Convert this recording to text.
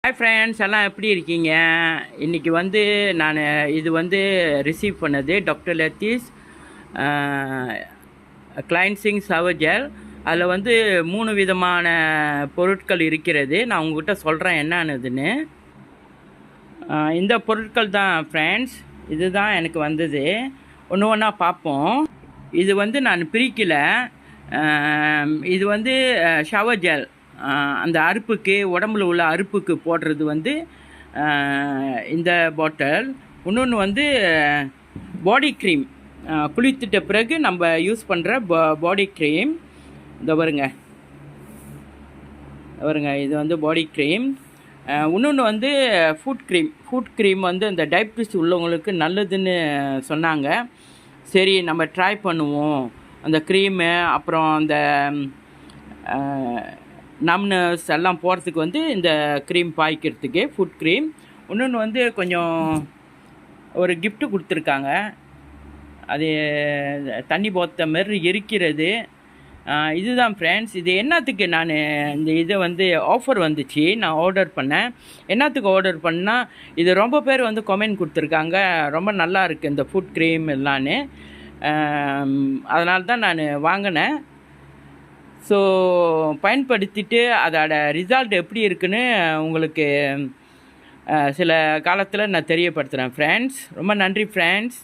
Hi friends, எல்லாம் எப்படி இருக்கீங்க? இன்றைக்கி நான் ரிசீவ் பண்ணது டாக்டர் லத்தீஸ் கிளைன்சிங் ஷவர் ஜெல். அதில் 3 விதமான பொருட்கள் இருக்கிறது. நான் உங்கள்கிட்ட சொல்கிறேன் என்னன்னுதுன்னு. இந்த பொருட்கள் தான் ஃப்ரெண்ட்ஸ். இது தான் எனக்கு வந்தது. ஒன்று ஒன்றா பார்ப்போம். இது நான் பிரிக்கலை. இது ஷவர் ஜெல், அந்த அறுப்புக்கு, உடம்புல உள்ள அறுப்புக்கு போடுறது இந்த பாட்டில். இன்னொன்று பாடி க்ரீம், குளித்துட்ட பிறகு நம்ம யூஸ் பண்ணுற பாடி க்ரீம். இந்த பாருங்க, இது பாடி க்ரீம். இன்னொன்று ஃபுட் க்ரீம் இந்த டயபிட்டிஸ் உள்ளவங்களுக்கு நல்லதுன்னு சொன்னாங்க. சரி, நம்ம ட்ரை பண்ணுவோம். அந்த க்ரீமு, அப்புறம் அந்த நம்னஸ் எல்லாம் போகிறதுக்கு இந்த க்ரீம் பாய்க்கிறதுக்கு ஃபுட் க்ரீம். இன்னொன்று கொஞ்சம் ஒரு கிஃப்ட்டு கொடுத்துருக்காங்க. அது தண்ணி போத்த மாரி இருக்கிறது. இதுதான் ஃப்ரெண்ட்ஸ். இது என்னத்துக்கு நான் இந்த இதை ஆஃபர் வந்துச்சு, நான் ஆர்டர் பண்ணேன். என்னத்துக்கு ஆர்டர் பண்ணால், இது ரொம்ப பேர் கமெண்ட் கொடுத்துருக்காங்க, ரொம்ப நல்லா இருக்குது இந்த ஃபுட் க்ரீம் எல்லான்னு. அதனால தான் நான் வாங்கினேன். ஸோ பயன்படுத்திட்டு அதோட ரிசல்ட் எப்படி இருக்குன்னு உங்களுக்கு சில காலத்தில் நான் தெரியப்படுத்துகிறேன் ஃப்ரெண்ட்ஸ். ரொம்ப நன்றி ஃப்ரெண்ட்ஸ்.